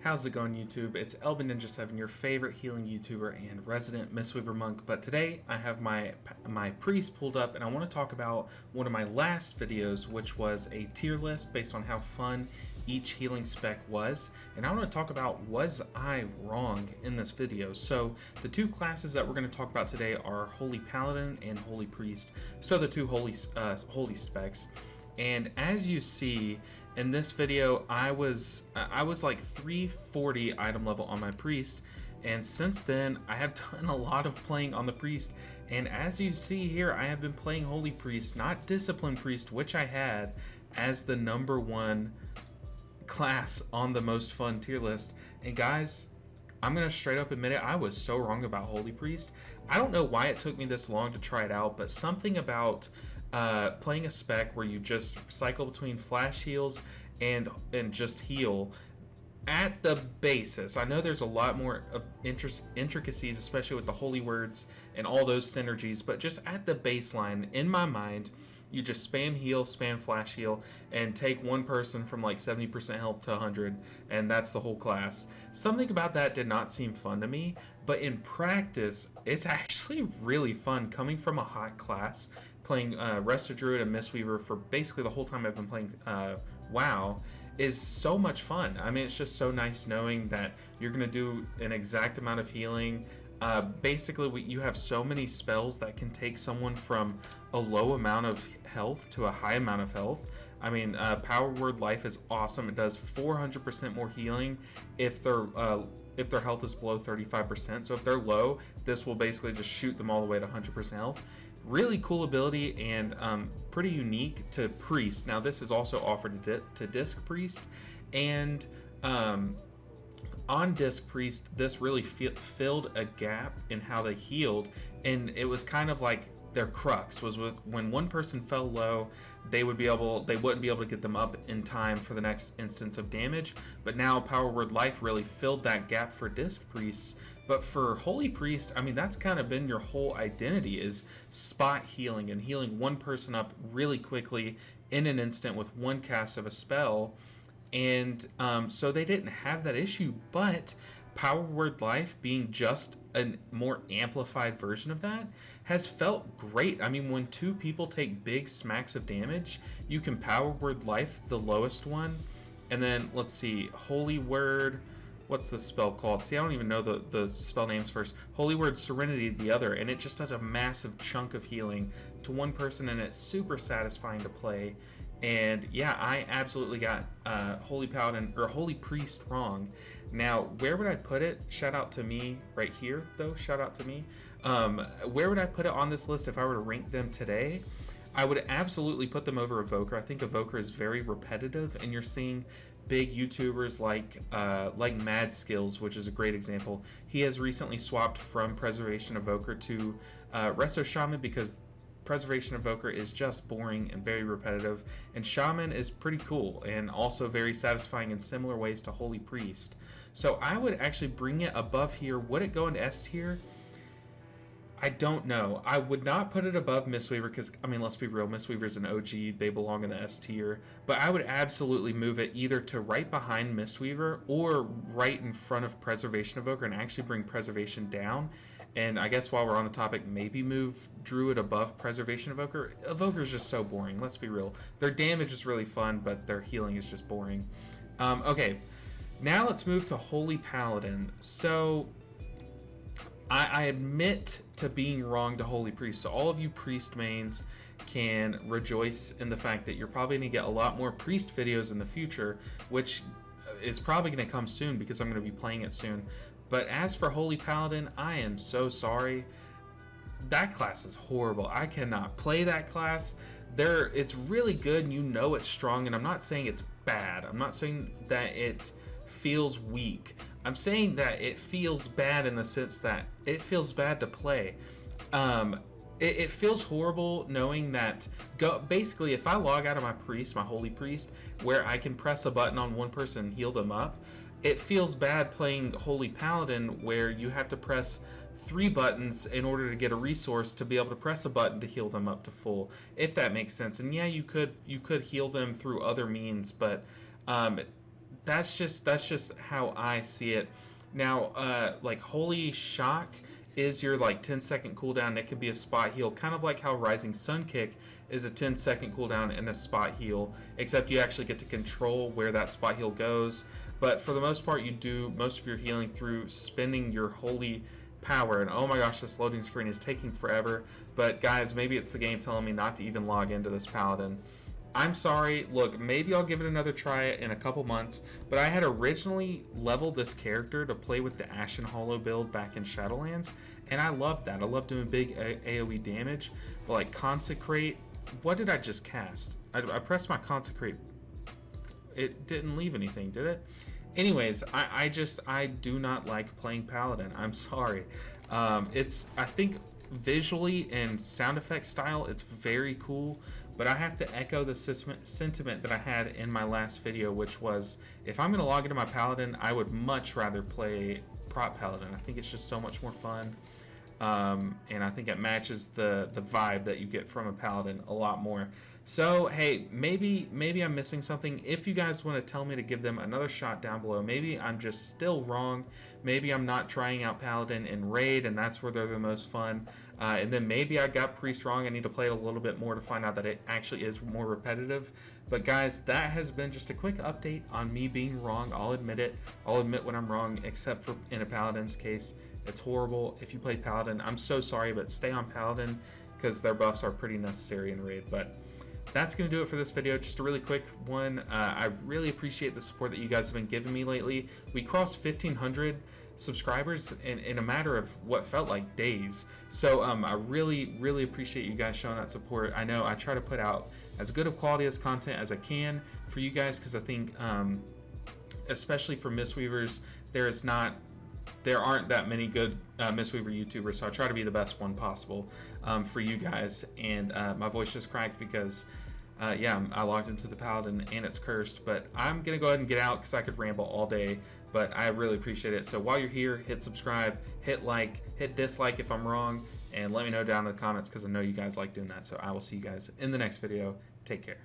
How's it going, YouTube? It's Elben Ninja 7, your favorite healing YouTuber and resident Mistweaver monk. But today I have my priest pulled up, and I want to talk about one of my last videos, which was a tier list based on how fun each healing spec was. And I want to talk about, was I wrong in this video? So the two classes that we're going to talk about today are Holy Paladin and Holy Priest. So the two holy specs. And as you see in this video, I was like 340 item level on my priest, and since then I have done a lot of playing on the priest. And as you see here, I have been playing Holy Priest, not Discipline Priest, which I had as the #1 class on the most fun tier list. And guys, I'm gonna straight up admit it, I was so wrong about Holy Priest. I don't know why it took me this long to try it out, but something about playing a spec where you just cycle between flash heals and just heal at the basis. I know there's a lot more of intricacies, especially with the holy words and all those synergies, but just at the baseline, in my mind, you just spam heal, spam flash heal, and take one person from like 70% health to 100, and that's the whole class. Something about that did not seem fun to me, but in practice, it's actually really fun coming from a hot class, playing Resto Druid and Mistweaver for basically the whole time I've been playing WoW, is so much fun. I mean, it's just so nice knowing that you're going to do an exact amount of healing. Basically, you have so many spells that can take someone from a low amount of health to a high amount of health. I mean, Power Word Life is awesome. It does 400% more healing if their health is below 35%. So if they're low, this will basically just shoot them all the way to 100% health. Really cool ability, and pretty unique to Priest. Now, this is also offered to Disc Priest, and on Disc Priest, this really filled a gap in how they healed, and it was kind of like their crux was with when one person fell low, they wouldn't be able to get them up in time for the next instance of damage. But now Power Word Life really filled that gap for Disc Priests. But for Holy Priest, I mean, that's kind of been your whole identity, is spot healing and healing one person up really quickly in an instant with one cast of a spell. And so they didn't have that issue, but Power Word Life, being just a more amplified version of that, has felt great. I mean, when two people take big smacks of damage, you can Power Word Life the lowest one, and then let's see, Holy Word, what's the spell called? See, I don't even know the spell names first. Holy Word Serenity the other, and it just does a massive chunk of healing to one person, and it's super satisfying to play. And yeah, I absolutely got Holy Paladin or Holy Priest wrong. Now, where would I put it? Shout out to me right here, though. Shout out to me. Where would I put it on this list if I were to rank them today? I would absolutely put them over Evoker. I think Evoker is very repetitive, and you're seeing big YouTubers like Mad Skills, which is a great example. He has recently swapped from Preservation Evoker to Resto Shaman because Preservation Evoker is just boring and very repetitive, and Shaman is pretty cool and also very satisfying in similar ways to Holy Priest. So I would actually bring it above here. Would it go into S tier? I don't know. I would not put it above Mistweaver because, I mean, let's be real, Mistweaver's an OG. They belong in the S tier. But I would absolutely move it either to right behind Mistweaver or right in front of Preservation Evoker and actually bring Preservation down. And I guess while we're on the topic, maybe move Druid above Preservation Evoker. Evoker's just so boring, let's be real. Their damage is really fun, but their healing is just boring. Okay, now let's move to Holy Paladin. So I admit to being wrong to Holy Priest. So all of you Priest mains can rejoice in the fact that you're probably going to get a lot more Priest videos in the future, which is probably going to come soon because I'm going to be playing it soon. But as for Holy Paladin, I am so sorry. That class is horrible. I cannot play that class. It's really good and you know it's strong, and I'm not saying it's bad. I'm not saying that it feels weak. I'm saying that it feels bad in the sense that it feels bad to play. It feels horrible knowing that basically if I log out of my priest, my Holy Priest, where I can press a button on one person and heal them up, it feels bad playing Holy Paladin where you have to press 3 buttons in order to get a resource to be able to press a button to heal them up to full, if that makes sense. And yeah, you could heal them through other means, but that's just how I see it. Now, like Holy Shock is your like 10-second cooldown. It could be a spot heal, kind of like how Rising Sun Kick is a 10-second cooldown and a spot heal, except you actually get to control where that spot heal goes. But for the most part, you do most of your healing through spending your holy power. And oh my gosh, this loading screen is taking forever. But guys, maybe it's the game telling me not to even log into this Paladin. I'm sorry. Look, maybe I'll give it another try in a couple months, but I had originally leveled this character to play with the Ashen Hollow build back in Shadowlands, and I loved that. I love doing big AoE damage, but like Consecrate, what did I just cast? I pressed my Consecrate. It didn't leave anything, did it? Anyways, I do not like playing Paladin. I'm sorry. I think visually and sound effect style, it's very cool, but I have to echo the sentiment that I had in my last video, which was, if I'm going to log into my Paladin, I would much rather play Prop Paladin. I think it's just so much more fun, and I think it matches the vibe that you get from a Paladin a lot more. So hey, maybe I'm missing something. If you guys want to tell me to give them another shot down below, maybe I'm just still wrong. Maybe I'm not trying out Paladin in Raid, and that's where they're the most fun. And then maybe I got Priest wrong. I need to play it a little bit more to find out that it actually is more repetitive. But guys, that has been just a quick update on me being wrong. I'll admit it. I'll admit when I'm wrong, except for in a Paladin's case. It's horrible. If you play Paladin, I'm so sorry, but stay on Paladin because their buffs are pretty necessary in Raid. But that's going to do it for this video. Just a really quick one. I really appreciate the support that you guys have been giving me lately. We crossed 1,500 subscribers in a matter of what felt like days. So I really appreciate you guys showing that support. I know I try to put out as good of quality as content as I can for you guys, because I think especially for Mistweavers, there aren't that many good Mistweaver YouTubers, so I try to be the best one possible for you guys. And my voice just cracked because yeah, I logged into the Paladin and it's cursed, but I'm gonna go ahead and get out because I could ramble all day, but I really appreciate it. So while you're here, hit subscribe, hit like, hit dislike if I'm wrong, and let me know down in the comments because I know you guys like doing that. So I will see you guys in the next video. Take care.